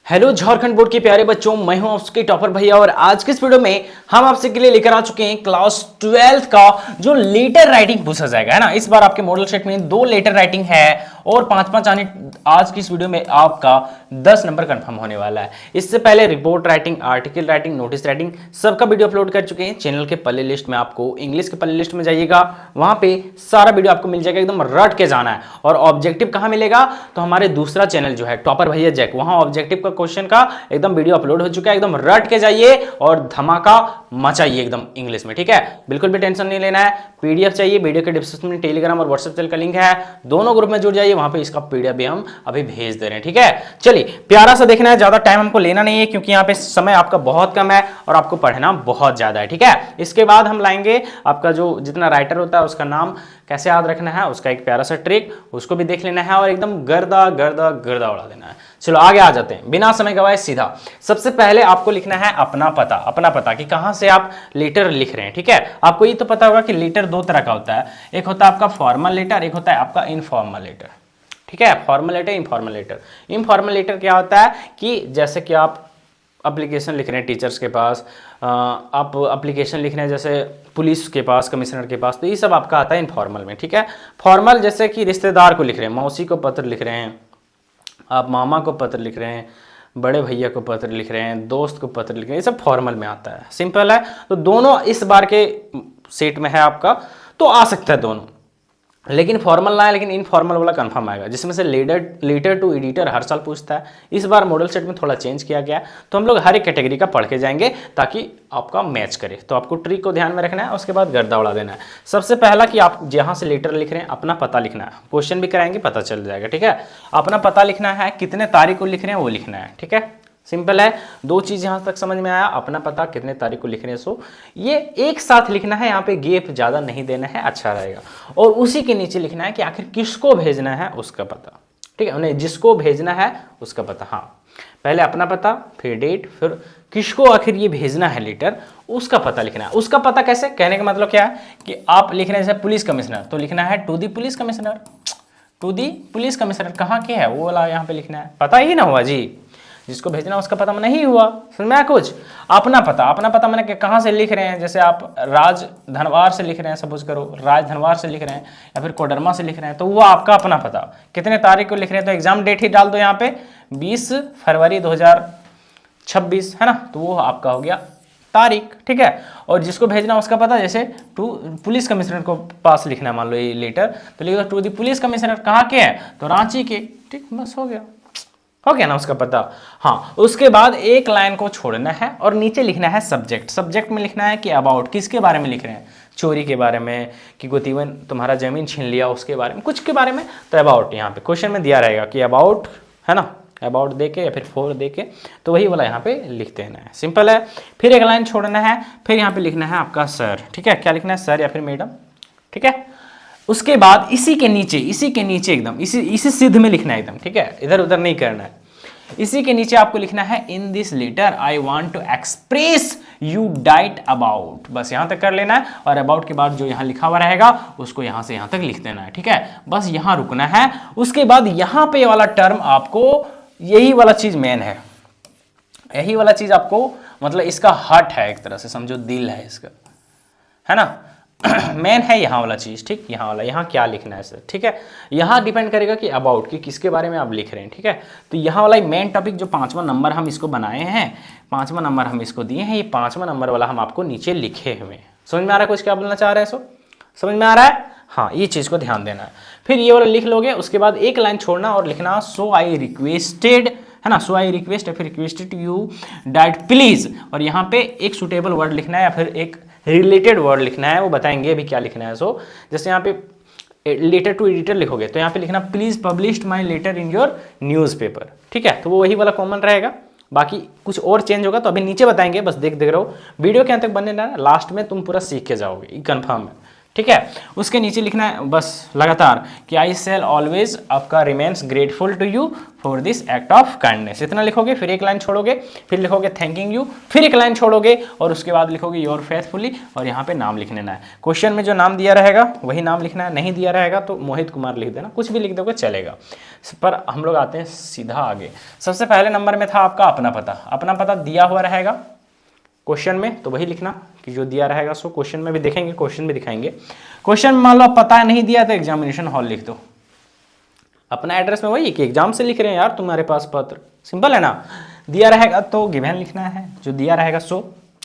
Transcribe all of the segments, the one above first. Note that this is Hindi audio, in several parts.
हेलो झारखंड बोर्ड के प्यारे बच्चों, मैं हूं आपके टॉपर भैया और आज के इस वीडियो में हम आपसे के लिए लेकर आ चुके हैं क्लास 12 का जो लेटर राइटिंग पूछा जाएगा, है ना। इस बार आपके मॉडल सेट में 2 लेटर राइटिंग है और 5-5 आने आज की इस वीडियो में आपका 10 नंबर कंफर्म होने वाला है। इससे पहले report writing, article writing, notice writing सबका वीडियो अपलोड कर चुके हैं चैनल के प्ले लिस्ट में। आपको इंग्लिश के प्ले लिस्ट में जाइएगा, वहां पे सारा वीडियो आपको मिल जाएगा, एकदम रट के जाना है। और ऑब्जेक्टिव कहां मिलेगा, तो हमारे दूसरा चैनल जो है टॉपर भैया जैक, वहां ऑब्जेक्टिव का क्वेश्चन का एकदम वीडियो अपलोड हो चुका है। एकदम रट के जाइए और धमाका मचाइए एकदम इंग्लिश में, ठीक है। बिल्कुल भी टेंशन नहीं लेना है। पीडीएफ चाहिए, वीडियो के डिस्क्रिप्शन में टेलीग्राम और व्हाट्सएप चैनल का लिंक है, दोनों ग्रुप में जुड़ जाइए, वहां पे इसका पीडीएफ भी हम अभी भेज दे रहे हैं, ठीक है। चलिए, प्यारा सा देखना है, ज्यादा टाइम हमको लेना नहीं है क्योंकि यहाँ पे समय आपका बहुत कम है और आपको पढ़ना बहुत ज्यादा है, ठीक है। इसके बाद हम लाएंगे आपका जो जितना राइटर होता है उसका नाम कैसे याद रखना है, उसका एक प्यारा सा ट्रिक, उसको भी देख लेना है और एकदम गर्दा गर्दा गर्दा उड़ा देना है। चलो आगे आ जाते हैं, बिना समय गवाए सीधा। सबसे पहले आपको लिखना है अपना पता, अपना पता कि कहां से आप लेटर लिख रहे हैं, ठीक है। आपको ये तो पता होगा कि लेटर 2 तरह का होता है, एक होता है आपका फॉर्मल लेटर, एक होता है आपका इनफॉर्मल लेटर, ठीक है। Formal letter, informal letter. Informal letter क्या होता है कि जैसे कि आप एप्लीकेशन लिख रहे हैं टीचर्स के पास, आप एप्लीकेशन लिख रहे हैं जैसे पुलिस के पास, कमिश्नर के पास, तो ये सब आपका आता है इनफॉर्मल में, ठीक है। फॉर्मल जैसे कि रिश्तेदार को लिख रहे हैं, मौसी को पत्र लिख रहे हैं, आप मामा को पत्र लिख रहे हैं, बड़े भैया को पत्र लिख रहे हैं, दोस्त को पत्र लिख रहे हैं, ये सब फॉर्मल में आता है, सिंपल है। तो दोनों इस बार के सेट में है आपका, तो आ सकता है दोनों, लेकिन फॉर्मल ना है, लेकिन इनफॉर्मल वाला कंफर्म आएगा, जिसमें से लेटर टू एडिटर हर साल पूछता है। इस बार मॉडल सेट में थोड़ा चेंज किया गया, तो हम लोग हर एक कैटेगरी का पढ़ के जाएंगे ताकि आपका मैच करे। तो आपको ट्रिक को ध्यान में रखना है, उसके बाद गर्दा उड़ा देना है। सबसे पहला कि आप जहां से लेटर लिख रहे हैं अपना पता लिखना है, क्वेश्चन भी कराएंगे पता चल जाएगा, ठीक है। अपना पता लिखना है, कितने तारीख को लिख रहे हैं वो लिखना है, ठीक है। सिंपल है, 2 चीज यहां तक समझ में आया, अपना पता कितने तारीख को लिख रहे हैं, सो ये एक साथ लिखना है, यहाँ पे गैप ज्यादा नहीं देना है, अच्छा रहेगा। और उसी के नीचे लिखना है कि आखिर किसको भेजना है उसका पता, ठीक है, उन्हें जिसको भेजना है उसका पता। हाँ, पहले अपना पता, फिर डेट, फिर किसको आखिर ये भेजना है लेटर उसका पता लिखना है। उसका पता कैसे, कहने का मतलब क्या है कि आप लिख रहे हैं जैसे पुलिस कमिश्नर, तो लिखना है to the police commissioner, to the police commissioner कहाँ के है वो वाला यहाँ पे लिखना है। पता ही ना हुआ जी, जिसको भेजना उसका पता नहीं हुआ, समझ में आया कुछ। अपना पता मैंने कहाँ से लिख रहे हैं, जैसे आप राज धनवार से लिख रहे हैं, सपोज करो राज धनवार से लिख रहे हैं या फिर कोडरमा से लिख रहे हैं, तो वो आपका अपना पता। कितने तारीख को लिख रहे हैं, तो एग्जाम डेट ही डाल दो यहाँ पे 20 फरवरी 2026, है ना, तो वो आपका हो गया तारीख, ठीक है। और जिसको भेजना उसका पता, जैसे टू पुलिस कमिश्नर को पास लिखना है, मान लो ये लेटर, तो लिख दो टू दी पुलिस कमिश्नर, कहाँ के हैं, तो रांची के, ठीक, बस हो गया ना उसका पता। हाँ, उसके बाद एक लाइन को छोड़ना है और नीचे लिखना है सब्जेक्ट। सब्जेक्ट में लिखना है कि अबाउट, किसके बारे में लिख रहे हैं, चोरी के बारे में, कि गोतीवन तुम्हारा जमीन छीन लिया उसके बारे में, कुछ के बारे में, तो अबाउट यहाँ पे क्वेश्चन में दिया रहेगा कि अबाउट, है ना, अबाउट दे के या फिर फॉर दे के, तो वही वाला यहाँ पे लिख देना है, सिंपल है। फिर एक लाइन छोड़ना है, फिर यहाँ पे लिखना है आपका सर, ठीक है, क्या लिखना है, सर या फिर मैडम, ठीक है। उसके बाद इसी के नीचे एकदम इसी सिद्ध में लिखना है एकदम, ठीक है, इधर उधर नहीं करना है। इसी के नीचे आपको लिखना है in this letter I want to express you diet about, बस यहां तक कर लेना है। और अबाउट के बाद जो यहां लिखा हुआ रहेगा उसको यहां से यहां तक लिख देना है, ठीक है, बस यहां रुकना है। उसके बाद यहां पे वाला टर्म आपको, यही वाला चीज मेन है, यही वाला चीज आपको, मतलब इसका हार्ट है, एक तरह से समझो दिल है इसका, है ना, मेन है यहाँ वाला चीज, ठीक, यहाँ वाला, यहाँ क्या लिखना है सर, ठीक है। यहाँ डिपेंड करेगा कि अबाउट कि किसके बारे में आप लिख रहे हैं, ठीक है। तो यहाँ वाला मेन टॉपिक जो 5वां नंबर हम इसको बनाए हैं, 5वां नंबर हम इसको दिए हैं, ये 5वां नंबर वाला हम आपको नीचे लिखे हुए हैं। समझ में आ रहा है कुछ क्या बोलना चाह रहे हैं, समझ में आ रहा है। हाँ, ये चीज को ध्यान देना है। फिर ये वाला लिख लोगे, उसके बाद एक लाइन छोड़ना और लिखना सो आई रिक्वेस्टेड, है ना, सो आई रिक्वेस्ट या फिर रिक्वेस्टेड यू डैट प्लीज, और यहाँ पे एक सुटेबल वर्ड लिखना है या फिर एक रिलेटेड वर्ड लिखना है, वो बताएंगे अभी क्या लिखना है। सो जैसे यहाँ पे लेटर टू एडिटर लिखोगे तो यहाँ पे लिखना please publish my letter in your newspaper, ठीक है, तो वो वही वाला कॉमन रहेगा। बाकी कुछ और चेंज होगा तो अभी नीचे बताएंगे, बस देख रहो, वीडियो के अंत तक बने रहना, लास्ट में तुम पूरा सीख के जाओगे, ये कंफर्म है, ठीक है। उसके नीचे लिखना है बस लगातार कि आई शैल ऑलवेज आपका remains grateful to you for this act of kindness, इतना लिखोगे, फिर एक लाइन छोड़ोगे, फिर लिखोगे थैंकिंग यू, फिर एक लाइन छोड़ोगे और उसके बाद लिखोगे योर फेथफुली और यहाँ पे नाम लिख लेना है। क्वेश्चन में जो नाम दिया रहेगा वही नाम लिखना है, नहीं दिया रहेगा तो मोहित कुमार लिख देना, कुछ भी लिख दोगे चलेगा। पर हम लोग आते हैं सीधा आगे। सबसे पहले नंबर में था आपका अपना पता, अपना पता दिया हुआ रहेगा क्वेश्चन में तो वही लिखना कि जो दिया रहेगा सो क्वेश्चन में भी देखेंगे, क्वेश्चन भी दिखाएंगे। क्वेश्चन में मान लो पता नहीं दिया तो एग्जामिनेशन हॉल लिख दो, अपना एड्रेस में वही कि एग्जाम से लिख रहे हैं यार तुम्हारे पास पत्र, सिंपल है ना। दिया रहेगा तो गिवन लिखना है, जो दिया रहेगा सो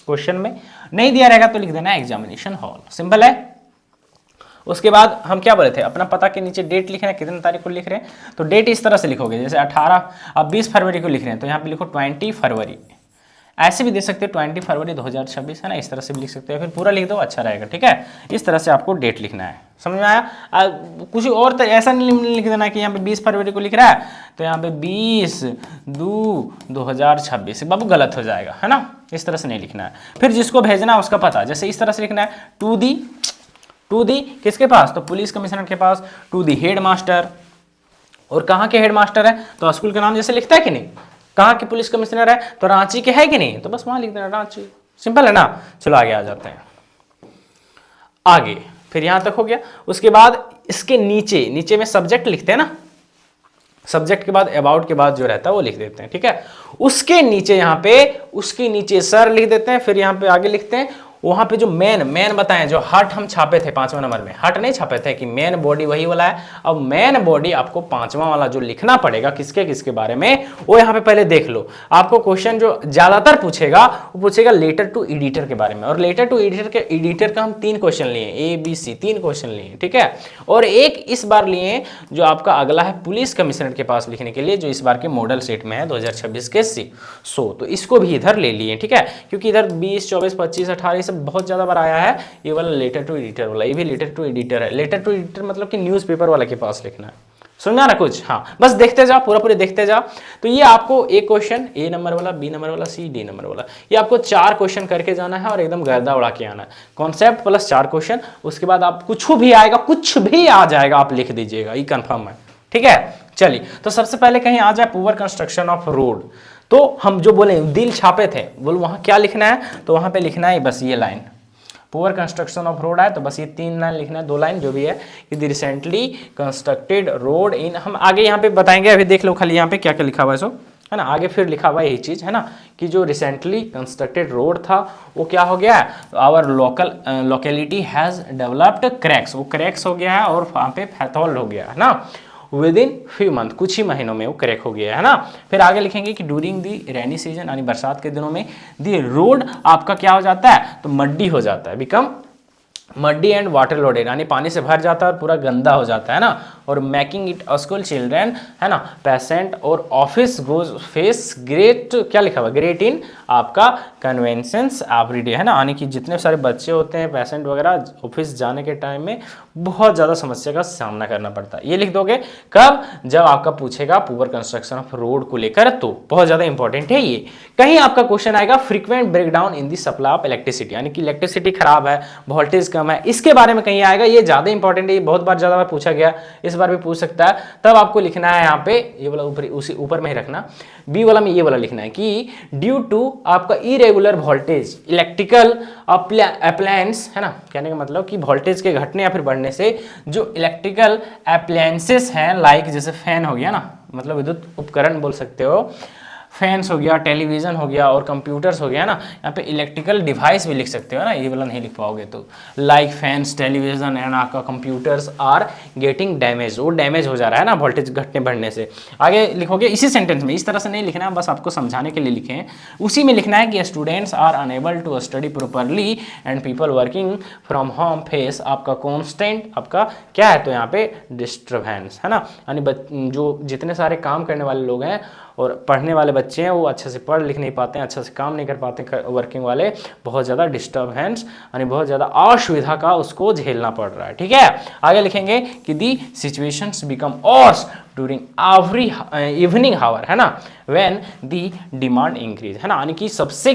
क्वेश्चन में, नहीं दिया रहेगा तो लिख देना है एग्जामिनेशन हॉल, सिंपल है। उसके बाद हम क्या बोले थे, अपना पता के नीचे डेट लिखना है, कितने तारीख को लिख रहे हैं तो डेट इस तरह से लिखोगे, जैसे 18 अब 20 फरवरी को लिख रहे हैं तो यहाँ पे लिखो 20 फरवरी, ऐसे भी दे सकते हो 20 फरवरी 2026 है ना, इस तरह से भी लिख सकते हो, फिर पूरा लिख दो अच्छा रहेगा, ठीक है। इस तरह से आपको डेट लिखना है, समझ में आया। कुछ और तो ऐसा नहीं लिख देना कि यहाँ पे 20 फरवरी को लिख रहा है तो यहाँ पे 20/2/2026 बाबू गलत हो जाएगा, है ना, इस तरह से नहीं लिखना है। फिर जिसको भेजना है उसका पता, जैसे इस तरह से लिखना है टू दी किसके पास, तो पुलिस कमिश्नर के पास, टू दी हेड मास्टर, और कहाँ के हेड मास्टर है तो स्कूल का नाम जैसे लिखता है कि नहीं, कहाँ के पुलिस कमिश्नर है तो रांची के है कि नहीं, तो बस वहां लिख देना रांची, सिंपल है ना। चलो आगे आ जाते हैं, आगे फिर यहां तक हो गया। उसके बाद इसके नीचे में सब्जेक्ट लिखते हैं ना, सब्जेक्ट के बाद अबाउट के बाद जो रहता है वो लिख देते हैं, ठीक है। उसके नीचे यहाँ पे उसके नीचे सर लिख देते हैं, फिर यहाँ पे आगे लिखते हैं वहां पे जो मेन बताएं, जो हट हम छापे थे 5वां नंबर में, हट नहीं छापे थे कि मेन बॉडी वही वाला है। अब मेन बॉडी आपको 5वां वाला जो लिखना पड़ेगा किसके बारे में, वो यहाँ पे पहले देख लो। आपको क्वेश्चन जो ज्यादातर पूछेगा वो पूछेगा लेटर टू एडिटर के बारे में, और लेटर टू एडिटर का हम 3 क्वेश्चन लिए, ABC 3 क्वेश्चन लिए, ठीक है। और एक इस बार लिए जो आपका अगला है पुलिस कमिश्नर के पास लिखने के लिए, जो इस बार के मॉडल सेट में है 2026 के तो इसको भी इधर ले लिए, ठीक है, क्योंकि इधर 20, 24, 25, 18 बहुत ज्यादा बार आया है। ये वाला लेटर टू एडिटर वाला, ये भी लेटर टू एडिटर है। लेटर टू एडिटर मतलब कि न्यूज़पेपर वाले के पास लिखना है, समझा ना कुछ, हाँ बस देखते जाओ, पूरा देखते जाओ। तो ये आपको एक क्वेश्चन A नंबर वाला, B नंबर वाला, C D नंबर वाला, ये आपको 4 क्वेश्चन करके जाना है और एकदम गर्दा उड़ा के आना है। कॉन्सेप्ट प्लस 4 क्वेश्चन, उसके बाद आप कुछ भी आएगा, कुछ भी आ जाएगा आप लिख दीजिएगा, ये कंफर्म है, ठीक है। चलिए तो सबसे पहले कहीं आ जाए पुअर कंस्ट्रक्शन ऑफ रोड, तो हम जो बोले दिल छापे थे बोल वहां क्या लिखना है, तो वहां पे लिखना है बस ये line, poor construction of road है तो बस ये 3 लाइन लिखना है, 2 लाइन जो भी है कि द रिसेंटली कंस्ट्रक्टेड रोड इन, हम आगे यहाँ पे बताएंगे, अभी देख लो खाली यहाँ पे क्या क्या लिखा हुआ है सो, है ना, आगे फिर लिखा हुआ है यही चीज, है ना, कि जो रिसेंटली कंस्ट्रक्टेड रोड था वो क्या हो गया है, our locality has developed cracks, वो क्रैक्स हो गया है और वहाँ पे फैथोल्ड हो गया है ना, विद इन फ्यू मंथ, कुछ ही महीनों में वो क्रैक हो गया है ना। फिर आगे लिखेंगे कि ड्यूरिंग दी रेनी सीजन, यानी बरसात के दिनों में दी रोड आपका क्या हो जाता है, तो मड्डी हो जाता है, become muddy and water loaded, यानी पानी से भर जाता है और पूरा गंदा हो जाता है ना, और मेकिंग इट स्कूल चिल्ड्रेन, है ना, पेशेंट और ऑफिस गोज फेस ग्रेट, क्या लिखा हुआ, ग्रेट इन आपका कन्वेंशंस एवरीडे, है ना, यानी कि जितने सारे बच्चे होते हैं पेशेंट वगैरह ऑफिस जाने के टाइम में बहुत ज़्यादा समस्या का सामना करना पड़ता है। ये लिख दोगे कब, जब आपका पूछेगा पुअर कंस्ट्रक्शन ऑफ रोड को लेकर, तो बहुत ज़्यादा इंपॉर्टेंट है ये। कहीं आपका क्वेश्चन आएगा frequent breakdown in the supply of electricity, यानी कि इलेक्ट्रिसिटी खराब है, वोल्टेज कम है, इसके बारे में कहीं आएगा, ये ज़्यादा इंपॉर्टेंट है, ये बहुत बार ज़्यादा बार पूछा गया, इस बार भी पूछ सकता है। तब आपको लिखना है यहाँ पे ये वाला ऊपर, उसी ऊपर में ही रखना, बी वाला में ये वाला लिखना है कि ड्यू टू आपका इरेगुलर वोल्टेज इलेक्ट्रिकल अप्लायंस, है ना, कहने का मतलब कि वोल्टेज के घटने या फिर बढ़ने से जो इलेक्ट्रिकल अप्लायंसेस हैं, लाइक जैसे फैन हो गया ना, मतलब विद्युत उपकरण बोल सकते हो, फैंस हो गया, टेलीविजन हो गया और कंप्यूटर्स हो गया ना, यहाँ पे इलेक्ट्रिकल डिवाइस भी लिख सकते हो ना, ये वाला नहीं लिख पाओगे तो, लाइक फैंस, टेलीविजन एंड आपका कंप्यूटर्स आर गेटिंग डैमेज, वो डैमेज हो जा रहा है ना वोल्टेज घटने बढ़ने से। आगे लिखोगे इसी सेंटेंस में, इस तरह से नहीं लिखना है, बस आपको समझाने के लिए लिखे हैं, उसी में लिखना है कि students are unable to study properly and people working from home face आपका कॉन्स्टेंट आपका क्या है, तो यहाँ पे डिस्टर्बेंस, है ना, यानी जो जितने सारे काम करने वाले लोग हैं और पढ़ने वाले बच्चे हैं वो अच्छे से पढ़ लिख नहीं पाते हैं, अच्छे से काम नहीं कर पाते, वर्किंग वाले बहुत ज़्यादा डिस्टर्बेंस यानी बहुत ज़्यादा असुविधा का उसको झेलना पड़ रहा है, ठीक है। आगे लिखेंगे कि the situations become worse during every evening hour, है ना, व्हेन दी डिमांड इंक्रीज, है ना, यानी कि सबसे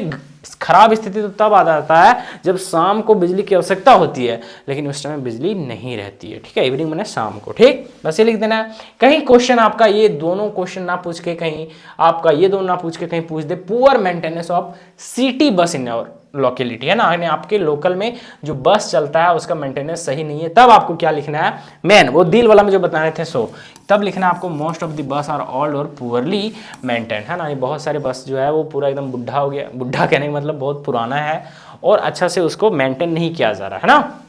खराब स्थिति तो तब आ जाता है जब शाम को बिजली की आवश्यकता होती है लेकिन उस समय बिजली नहीं रहती है। ठीक है, इवनिंग मैंने शाम को, ठीक, बस ये लिख देना है। कहीं क्वेश्चन आपका ये दोनों क्वेश्चन ना पूछ के, कहीं आपका ये दोनों ना पूछ के कहीं पूछ दे poor maintenance of city bus in your locality, है ना, यानी आपके लोकल में जो बस चलता है उसका मेंटेनेंस सही नहीं है, तब आपको क्या लिखना है, मेन वो दिल वाला में जो बताने थे सो तब लिखना है आपको most of the bus are old और पुअरली मेंटेन, है ना, ये बहुत सारे बस जो है वो पूरा एकदम बुढ़ा हो गया, बुढ़ा कहने का मतलब बहुत पुराना है और अच्छा से उसको मेंटेन नहीं किया जा रहा है ना।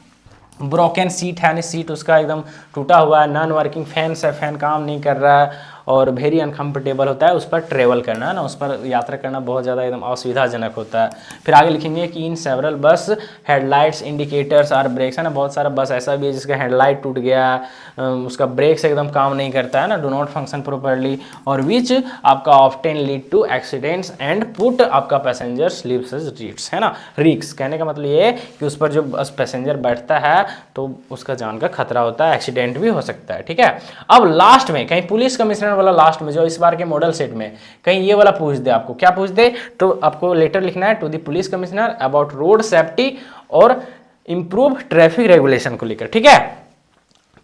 ब्रोकन सीट है, यानी सीट उसका एकदम टूटा हुआ है, नॉन वर्किंग फैंस है, फैन काम नहीं कर रहा है और वेरी अनकंफर्टेबल होता है उस पर ट्रेवल करना, है ना, उस पर यात्रा करना बहुत ज़्यादा एकदम असुविधाजनक होता है। फिर आगे लिखेंगे कि इन सेवरल बस हेडलाइट्स इंडिकेटर्स आर ब्रेक्स, है ना, बहुत सारा बस ऐसा भी है जिसका हेडलाइट टूट गया, उसका ब्रेक्स एकदम काम नहीं करता है ना, डू नॉट फंक्शन प्रॉपर्ली, और विच आपका often lead to accidents and put आपका पैसेंजर्स लिव्स रिस्क, है ना, रिक्स कहने का मतलब ये है कि उस पर जो बस पैसेंजर बैठता है तो उसका जान का खतरा होता है, एक्सीडेंट भी हो सकता है। ठीक है, अब लास्ट में कहीं पुलिस कमिश्नर वाला लास्ट में जो इस बार के मॉडल सेट में कहीं ये वाला पूछ दे, आपको क्या पूछ दे, तो आपको लेटर लिखना है to the police commissioner about road safety और इंप्रूव ट्रैफिक रेगुलेशन को लेकर। ठीक है,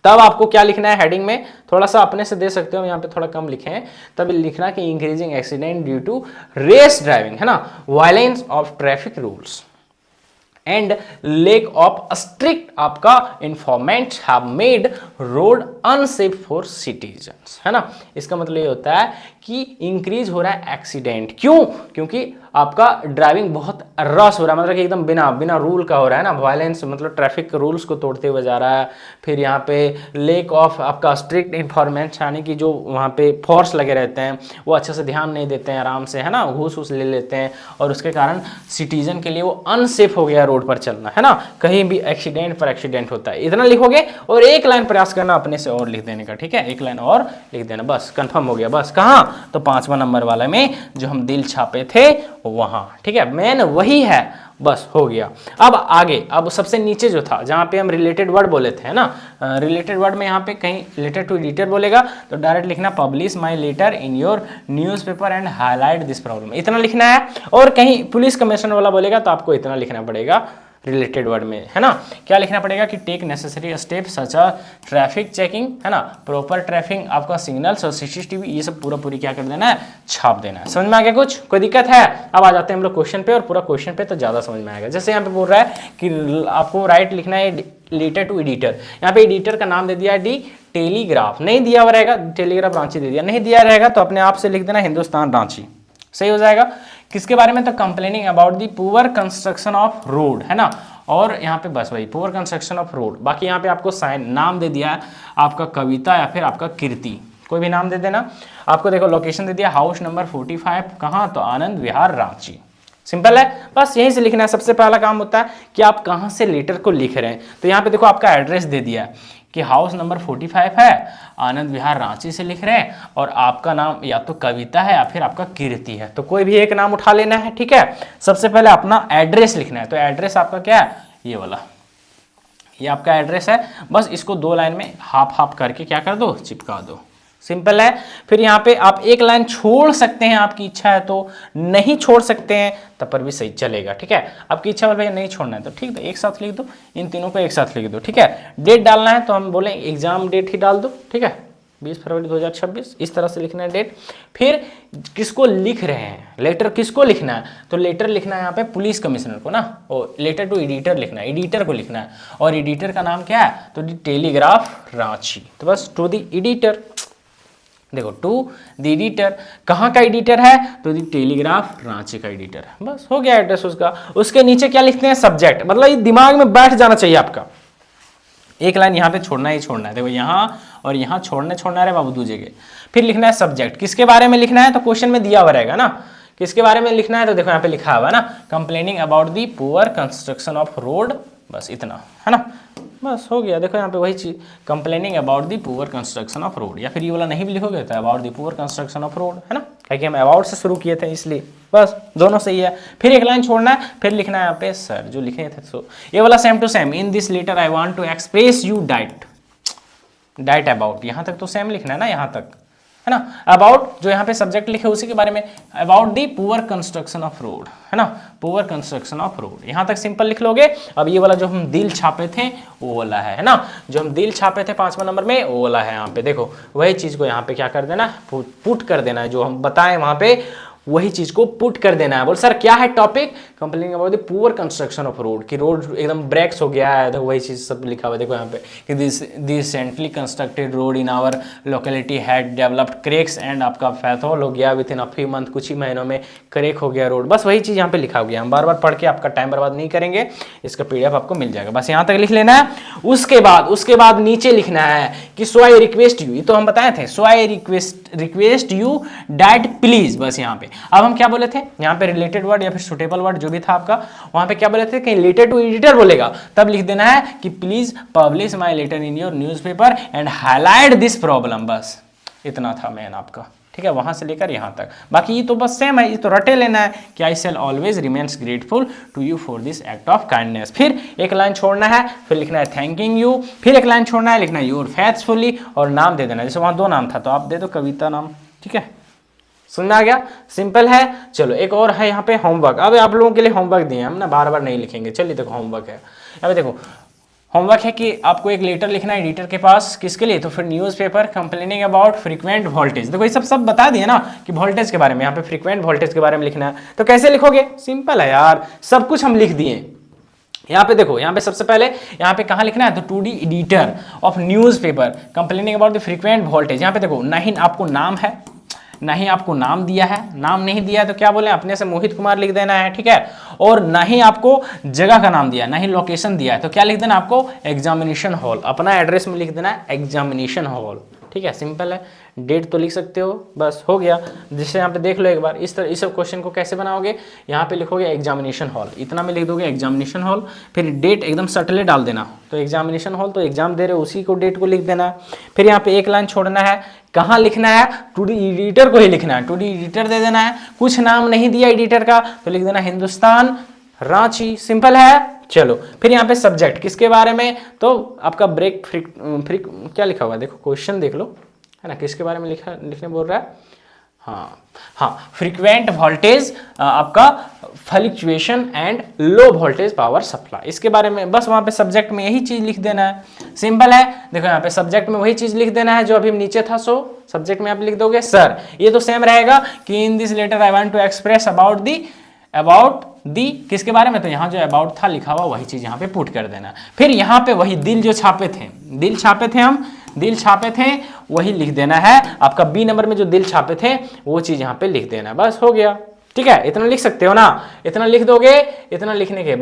तब आपको क्या लिखना है, हेडिंग में थोड़ा सा अपने से दे सकते हो, यहाँ पे थोड़ा कम लिखे हैं, तब लिखना कि increasing accident due to race driving, है ना, violence of traffic rules and lack of strict आपका enforcements have made road unsafe for citizens, है ना। इसका मतलब ये होता है कि इंक्रीज हो रहा है एक्सीडेंट, क्यों, क्योंकि आपका ड्राइविंग बहुत रस हो रहा है, मतलब कि एकदम बिना बिना रूल का हो रहा है ना, वायलेंस मतलब ट्रैफिक रूल्स को तोड़ते हुए जा रहा है। फिर यहाँ पे लेक ऑफ आपका स्ट्रिक्ट इन्फॉर्मेंट्स, यानी कि जो वहाँ पे फोर्स लगे रहते हैं वो अच्छे से ध्यान नहीं देते हैं, आराम से, है ना, घूस ले लेते हैं और उसके कारण सिटीजन के लिए वो अनसेफ हो गया रोड पर चलना, है ना, कहीं भी एक्सीडेंट पर एक्सीडेंट होता है। इतना लिखोगे और एक लाइन प्रयास करना अपने से और लिख देने का। ठीक है, एक लाइन और लिख देना, बस कंफर्म हो गया। बस कहाँ, तो 5वां नंबर वाले में जो हम दिल छापे थे वहां। ठीक है, मेन वही है, बस हो गया। अब आगे, अब सबसे नीचे जो था जहां पे हम रिलेटेड वर्ड बोले थे, है ना, रिलेटेड वर्ड में यहाँ पे कहीं लेटर टू एडिटर बोलेगा तो डायरेक्ट लिखना publish my letter in your newspaper and highlight this problem, इतना लिखना है। और कहीं पुलिस कमिश्नर वाला बोलेगा तो आपको इतना लिखना पड़ेगा रिलेटेड वर्ड में, है ना, क्या लिखना पड़ेगा कि take necessary step such a traffic checking, है ना, प्रॉपर ट्रैफिक आपका सिग्नल्स और सीसीटीवी, ये सब पूरा पूरी क्या कर देना है, छाप देना है। समझ में आ गया, कुछ कोई दिक्कत है? अब आ जाते हैं हम लोग क्वेश्चन पे, और पूरा क्वेश्चन पे तो ज़्यादा समझ में आएगा। जैसे यहाँ पे बोल रहा है कि आपको राइट लिखना है लेटर टू एडिटर, यहाँ पे एडिटर का नाम दे दिया है डी टेलीग्राफ, नहीं दिया हुआ रहेगा टेलीग्राफ रांची दे दिया, नहीं दिया रहेगा तो अपने आप से लिख देना हिंदुस्तान रांची, सही हो जाएगा। किसके बारे में, तो complaining about the poor construction of road, है ना, और यहाँ पे बस वही पुअर कंस्ट्रक्शन ऑफ रोड। बाकी यहाँ पे आपको साइन नाम दे दिया है आपका कविता या फिर आपका कीर्ति, कोई भी नाम दे देना। आपको देखो लोकेशन दे दिया हाउस नंबर 45, कहाँ, तो आनंद विहार रांची। सिंपल है, बस यहीं से लिखना है। सबसे पहला काम होता है कि आप कहाँ से लेटर को लिख रहे हैं, तो यहाँ पे देखो आपका एड्रेस दे दिया है कि हाउस नंबर 45 है, आनंद विहार रांची से लिख रहे हैं, और आपका नाम या तो कविता है या फिर आपका कीर्ति है, तो कोई भी एक नाम उठा लेना है। ठीक है, सबसे पहले अपना एड्रेस लिखना है, तो एड्रेस आपका क्या है, ये वाला, ये आपका एड्रेस है। बस इसको 2 लाइन में हाफ हाफ करके क्या कर दो, चिपका दो, सिंपल है। फिर यहाँ पे आप एक लाइन छोड़ सकते हैं, आपकी इच्छा है तो, नहीं छोड़ सकते हैं तब पर भी सही चलेगा। ठीक है, आपकी इच्छा भैया नहीं छोड़ना है तो ठीक है, एक साथ लिख दो, इन तीनों को एक साथ लिख दो। ठीक है, डेट डालना है तो हम बोले एग्जाम डेट ही डाल दो। ठीक है, 20 फरवरी 2026, इस तरह से लिखना है डेट। फिर किसको लिख रहे हैं, लेटर किसको लिखना है, तो लेटर लिखना है यहाँ पे पुलिस कमिश्नर को ना, और लेटर टू एडिटर लिखना है, एडिटर को लिखना है, और एडिटर का नाम क्या है, तो दी टेलीग्राफ रांची, तो बस टू दी एडिटर, देखो टू द एडिटर, कहाँ का एडिटर है, तो दी टेलीग्राफ रांची का एडिटर, बस हो गया एड्रेस उसका। उसके नीचे क्या लिखते हैं, सब्जेक्ट, मतलब ये दिमाग में बैठ जाना चाहिए आपका, एक लाइन यहाँ पे छोड़ना ही छोड़ना है, देखो यहाँ और यहाँ छोड़ना है बाबू 2 जगह। फिर लिखना है सब्जेक्ट, किसके बारे में लिखना है, तो क्वेश्चन में दिया हुआ रहेगा ना, किसके बारे में लिखना है, तो देखो यहाँ पे लिखा हुआ है ना, complaining about the poor construction of road, बस इतना, है ना, बस हो गया। देखो यहाँ पे वही चीज, complaining about the poor construction of road, या फिर ये वाला नहीं भी लिखोगे तो about the poor construction of road, है ना, क्योंकि हम अबाउट से शुरू किए थे इसलिए, बस दोनों सही है। फिर एक लाइन छोड़ना है, फिर लिखना है यहाँ पे सर जो लिखे थे, सो ये वाला same to same, in this letter I want to express you diet, diet about, यहां तक तो सेम लिखना है ना, यहां तक है ना। अबाउट जो यहाँ पे सब्जेक्ट लिखे उसी के बारे में, about the poor construction of road, है ना, पुअर कंस्ट्रक्शन ऑफ रोड, यहाँ तक सिंपल लिख लोगे। अब ये वाला जो हम दिल छापे थे वो वाला है ना, जो हम दिल छापे थे 5वां नंबर में वो वाला है। यहाँ पे देखो वही चीज को यहाँ पे क्या कर देना, पुट कर देना है, जो हम बताएं वहां पे वही चीज को पुट कर देना है। बोल सर क्या है topic, complaining about the poor construction of road, कि रोड एकदम ब्रेक्स हो गया है, तो वही चीज सब लिखा हुआ है। देखो यहाँ पे कि this recently constructed road in our locality had developed cracks and आपका फैथोल हो गया within a few month, कुछ ही महीनों में क्रेक हो गया रोड। बस वही चीज यहाँ पे लिखा हो गया, हम बार बार पढ़ के आपका टाइम बर्बाद नहीं करेंगे, इसका पीडीएफ आपको मिल जाएगा, बस यहाँ तक लिख लेना है। उसके बाद नीचे लिखना है कि सो आई रिक्वेस्ट यू, ये तो हम बताए थे, so I request you that please, बस यहाँ पे। अब हम क्या बोले थे यहाँ पे, रिलेटेड वर्ड या फिर सुटेबल वर्ड जो भी था आपका, वहां पे क्या बोले थे, कहीं रिलेटेड टू एडिटर बोलेगा तब लिख देना है कि please publish my letter in your newspaper and highlight this problem, बस इतना था मैन आपका, ठीक है, वहां से लेकर यहां तक। बाकी ये तो बस सेम है, ये तो रटे लेना है कि I shall always remains grateful to you for this act of kindness. फिर एक लाइन छोड़ना है, फिर लिखना है थैंकिंग यू, फिर एक लाइन छोड़ना है, लिखना है योर फेथफुली, और नाम दे देना, जैसे वहां 2 नाम था तो आप दे दो कविता नाम, ठीक है, सुनना आ गया, सिंपल है। चलो एक और है यहाँ पे होमवर्क, अब आप लोगों के लिए होमवर्क दिए हम ना, बार बार नहीं लिखेंगे। चलिए देखो होमवर्क है, अब देखो होमवर्क है कि आपको एक लेटर लिखना है एडिटर के पास, किसके लिए, तो फिर newspaper complaining about frequent voltage. देखो ये सब बता दिए ना कि वोल्टेज के बारे में, यहाँ पे फ्रीक्वेंट वोल्टेज के बारे में लिखना है, तो कैसे लिखोगे, सिंपल है यार, सब कुछ हम लिख दिए। यहाँ पे देखो, यहाँ पे सबसे पहले यहाँ पे कहाँ लिखना है, तो to the editor of newspaper complaining about the frequent voltage. यहाँ पे देखो ना ही आपको नाम है, ना ही आपको नाम दिया है, नाम नहीं दिया है तो क्या बोले, अपने से मोहित कुमार लिख देना है, ठीक है, और ना ही आपको जगह का नाम दिया है, ना ही लोकेशन दिया है, तो क्या लिख देना आपको, एग्जामिनेशन हॉल, अपना एड्रेस में लिख देना है एग्जामिनेशन हॉल, ठीक है, सिंपल है। डेट तो लिख सकते हो, बस हो गया। जिससे यहाँ पे देख लो एक बार, इस तरह इस क्वेश्चन को कैसे बनाओगे, यहाँ पे लिखोगे एग्जामिनेशन हॉल, इतना में लिख दोगे एग्जामिनेशन हॉल, फिर डेट एकदम सटले डाल देना, तो एग्जामिनेशन हॉल तो एग्जाम दे रहे हो उसी को डेट को लिख देना। फिर यहाँ पे एक लाइन छोड़ना है, कहाँ लिखना है, टू डी एडिटर को ही लिखना है, टू डी एडिटर दे देना है, कुछ नाम नहीं दिया एडिटर का तो लिख देना हिंदुस्तान रांची, सिंपल है। चलो फिर यहाँ पे सब्जेक्ट किसके बारे में, तो आपका ब्रेक फ्रिक क्या लिखा हुआ है, देखो क्वेश्चन देख लो, है ना, किसके बारे में लिखने बोल रहा है, हाँ फ्रीक्वेंट वोल्टेज आपका fluctuation and low voltage power supply, इसके बारे में। बस वहाँ पे सब्जेक्ट में यही चीज लिख देना है, सिंपल है। देखो यहाँ पे सब्जेक्ट में वही चीज लिख देना है जो अभी नीचे था, सो सब्जेक्ट में आप लिख दोगे सर, ये तो सेम रहेगा कि in this letter I want to express about the किसके बारे में, तो यहाँ जो अबाउट था लिखा हुआ वही चीज यहाँ पे पुट कर देना। फिर यहाँ पे वही दिल जो छापे थे, दिल छापे थे वही लिख देना है, आपका बी नंबर में जो दिल छापे थे वो चीज यहाँ पे लिख देना, बस हो गया, ठीक है। इतना लिख सकते हो ना, इतना लिख दोगे, इतना लिखने के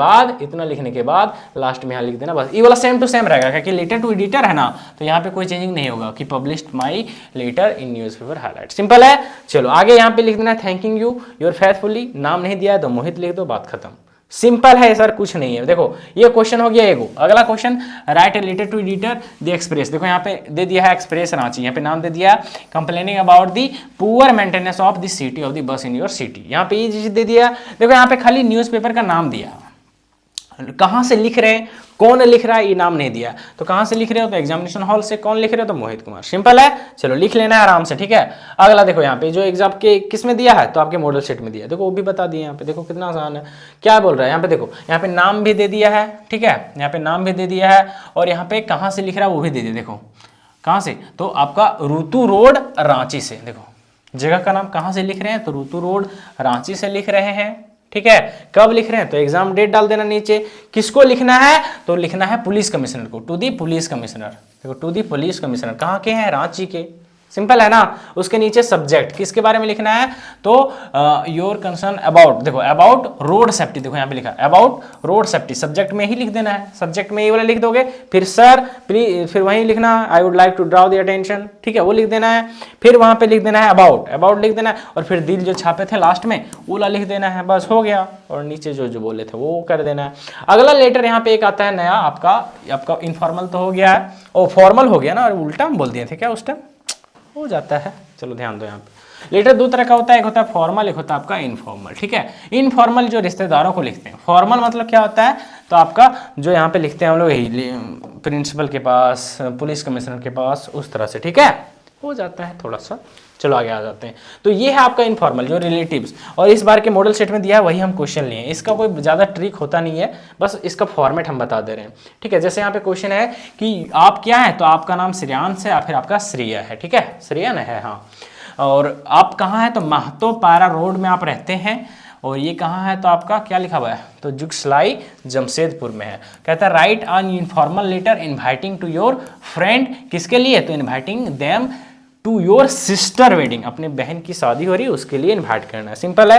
बाद लास्ट में यहाँ लिख देना, बस ये वाला सेम टू सेम रहेगा, क्योंकि लेटर टू एडिटर है ना, तो यहाँ पे कोई चेंजिंग नहीं होगा कि published my letter in newspaper highlight, simple है। चलो आगे यहाँ पे लिख देना थैंकिंग यू योर फेथफुली, नाम नहीं दिया है तो मोहित लिख दो, बात खत्म, सिंपल है सर, कुछ नहीं है। देखो ये क्वेश्चन हो गया एगो। अगला question, write related to editor the express, देखो यहाँ पे दे दिया है एक्सप्रेस रांची, यहाँ पे नाम दे दिया complaining about the poor maintenance of the city of the बस इन योर सिटी, यहाँ पे ये चीज दे दिया। देखो यहाँ पे खाली न्यूज़पेपर का नाम दिया, कहाँ से लिख रहे हैं, कौन लिख रहा है, ये नाम नहीं दिया, तो कहाँ से लिख रहे हो, तो एग्जामिनेशन हॉल से, कौन लिख रहे हो, तो मोहित कुमार, सिंपल है। चलो लिख लेना है आराम से, ठीक है। अगला देखो यहाँ पे जो एग्जाम के किस में दिया है, तो आपके मॉडल सेट में दिया है, देखो वो भी बता दिए यहाँ पे, देखो कितना आसान है। क्या बोल रहा है यहाँ पे, देखो यहाँ पे नाम भी दे दिया है, ठीक है, यहाँ पे नाम भी दे दिया है, और यहाँ पे कहाँ से लिख रहा है वो भी दे दिया, देखो कहाँ से, तो आपका ऋतु रोड रांची से, देखो जगह का नाम कहाँ से लिख रहे हैं, तो ऋतु रोड रांची से लिख रहे हैं, ठीक है। कब लिख रहे हैं, तो एग्जाम डेट डाल देना नीचे। किसको लिखना है, तो लिखना है पुलिस कमिश्नर को, टू दी पुलिस कमिश्नर, देखो टू दी पुलिस कमिश्नर कहाँ के हैं, रांची के, सिंपल है ना। उसके नीचे सब्जेक्ट किसके बारे में लिखना है, तो योर कंसर्न अबाउट, देखो अबाउट रोड सेफ्टी, देखो यहाँ पे लिखा अबाउट रोड सेफ्टी, सब्जेक्ट में ही लिख देना है, सब्जेक्ट में ये वाला लिख दोगे। फिर सर प्लीज, फिर वहीं लिखना I would like to draw the attention, ठीक है, वो लिख देना है। फिर वहां पे लिख देना है अबाउट लिख देना है, और फिर दिल जो छापे थे लास्ट में वो वाला लिख देना है, बस हो गया। और नीचे जो बोले थे वो कर देना है। अगला लेटर यहाँ पे एक आता है नया, आपका इनफॉर्मल तो हो गया है, और फॉर्मल हो गया ना, और उल्टा हम बोल दिए थे क्या उस टाइम, हो जाता है, चलो ध्यान दो यहाँ पे। लेटर दो तरह का होता है, एक होता है फॉर्मल, एक होता है आपका इनफॉर्मल। ठीक है, इनफॉर्मल जो रिश्तेदारों को लिखते हैं, फॉर्मल मतलब क्या होता है, तो आपका जो यहाँ पे लिखते हैं हम लोग यही प्रिंसिपल के पास, पुलिस कमिश्नर के पास, उस तरह से। ठीक है, हो जाता है थोड़ा सा। चलो आगे आ जाते हैं। तो ये है आपका इनफॉर्मल जो रिलेटिव्स, और इस बार के मॉडल सेट में दिया है वही हम क्वेश्चन लिए हैं। इसका कोई ज़्यादा ट्रिक होता नहीं है, बस इसका फॉर्मेट हम बता दे रहे हैं। ठीक है, जैसे यहाँ पे क्वेश्चन है कि आप क्या है, तो आपका नाम श्रेयांश है या फिर आपका श्रेया है। ठीक है, श्रेयन है, हाँ। और आप कहाँ हैं, तो महतो पारा रोड में आप रहते हैं। और ये कहाँ है, तो आपका क्या लिखा हुआ है, तो जुगसलाई जमशेदपुर में है। कहता है write an informal letter inviting to your friend, किसके लिए, तो inviting them to your sister wedding, अपने बहन की शादी हो रही है उसके लिए इन्वाइट करना है। सिंपल है।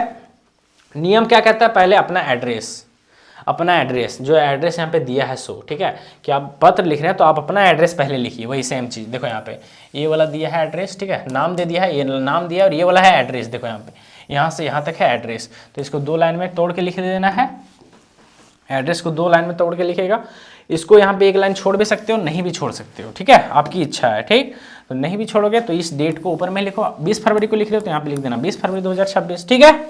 नियम क्या कहता है, पहले अपना एड्रेस जो एड्रेस यहाँ पे दिया है सो, ठीक है, कि आप पत्र लिख रहे हैं तो आप अपना एड्रेस पहले लिखिए, वही सेम चीज़। देखो यहाँ पे ये वाला दिया है एड्रेस, ठीक है, नाम दे दिया है, ये नाम दिया है, और ये वाला है एड्रेस। देखो यहाँ पे यहाँ से यहाँ तक है एड्रेस, तो इसको 2 लाइन में तोड़ के लिख देना है। एड्रेस को 2 लाइन में तोड़ के लिखेगा। इसको यहाँ पे 1 लाइन छोड़ भी सकते हो, नहीं भी छोड़ सकते हो। ठीक है, आपकी इच्छा है। ठीक, तो नहीं भी छोड़ोगे तो इस डेट को ऊपर में लिखो। 20 फरवरी को लिख रहे हो तो यहाँ पे लिख देना 20 फरवरी 2026। ठीक है,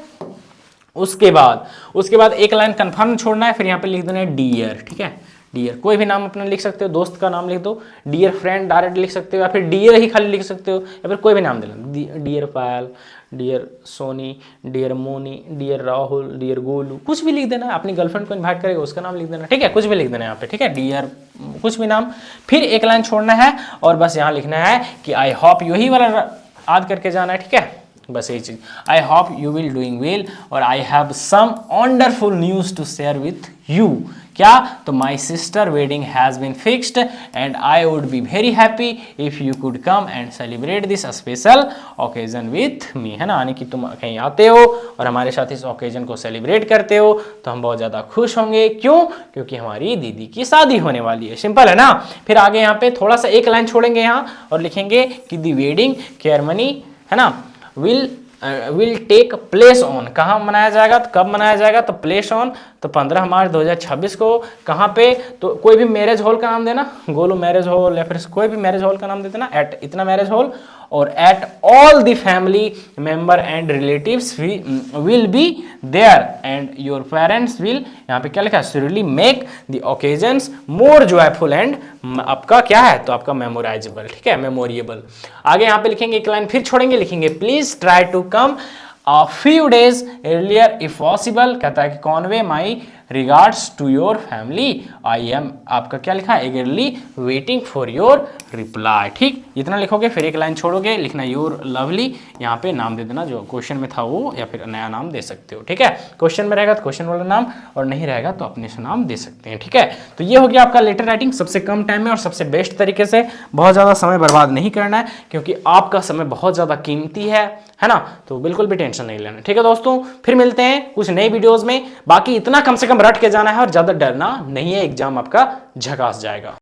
उसके बाद 1 लाइन कन्फर्म छोड़ना है, फिर यहाँ पे लिख देना है डियर। ठीक है, डियर, कोई भी नाम अपना लिख सकते हो, दोस्त का नाम लिख दो, डियर फ्रेंड डायरेक्ट लिख सकते हो, या फिर डियर ही खाली लिख सकते हो, या फिर कोई भी नाम देना, dear Payal, dear Soni, dear Moni, dear Rahul, dear Golu, कुछ भी लिख देना। अपनी गर्लफ्रेंड को इन्वाइट करेगा उसका नाम लिख देना। ठीक है, कुछ भी लिख देना यहाँ पे। ठीक है, डियर कुछ भी नाम, फिर 1 लाइन छोड़ना है और बस यहाँ लिखना है कि आई होप, यही वाला याद करके जाना है। ठीक है, बस यही चीज, I hope you will doing well, और I have some wonderful news to share with you. क्या, तो my sister wedding has been fixed and I would be very happy if you could come and celebrate this special occasion with me, है ना, यानी कि तुम कहीं आते हो और हमारे साथ इस ओकेजन को सेलिब्रेट करते हो तो हम बहुत ज़्यादा खुश होंगे। क्यों, क्योंकि हमारी दीदी की शादी होने वाली है। सिंपल है ना। फिर आगे यहाँ पे थोड़ा सा 1 लाइन छोड़ेंगे यहाँ और लिखेंगे कि दी वेडिंग सेरेमनी, है ना, विल टेक प्लेस ऑन, कहाँ मनाया जाएगा, तो कब मनाया जाएगा, तो प्लेस ऑन, तो 15 मार्च 2026 को। कहाँ पे, तो कोई भी मैरिज हॉल का नाम देना, गोलू मैरिज हॉल, या फिर कोई भी मैरिज हॉल का नाम दे देना, एट इतना मैरिज हॉल, और at all the family member and relatives will be there and your parents will, यहाँ पे क्या लिखा है, surely make the occasions more joyful and, आपका क्या है, तो आपका मेमोराइजेबल। ठीक है, मेमोरिएबल। आगे यहाँ पे लिखेंगे 1 लाइन फिर छोड़ेंगे, लिखेंगे please try to come a few days earlier if possible। कहता है कि convey my regards to your family, I am, आपका क्या लिखा है, eagerly waiting for your reply। ठीक, इतना लिखोगे, फिर 1 लाइन छोड़ोगे, लिखना योर लवली, यहाँ पे नाम दे देना जो क्वेश्चन में था वो, या फिर नया नाम दे सकते हो। ठीक है, क्वेश्चन में रहेगा तो क्वेश्चन वाला नाम, और नहीं रहेगा तो अपने से नाम दे सकते हैं। ठीक है, तो ये हो गया आपका लेटर राइटिंग, सबसे कम टाइम में और सबसे बेस्ट तरीके से। बहुत ज़्यादा समय बर्बाद नहीं करना है, क्योंकि आपका समय बहुत ज़्यादा कीमती है ना, तो बिल्कुल भी टेंशन नहीं लेना। ठीक है दोस्तों, फिर मिलते हैं कुछ नई वीडियोस में। बाकी इतना कम से कम रट के जाना है और ज़्यादा डरना नहीं है, एग्जाम आपका झकास जाएगा।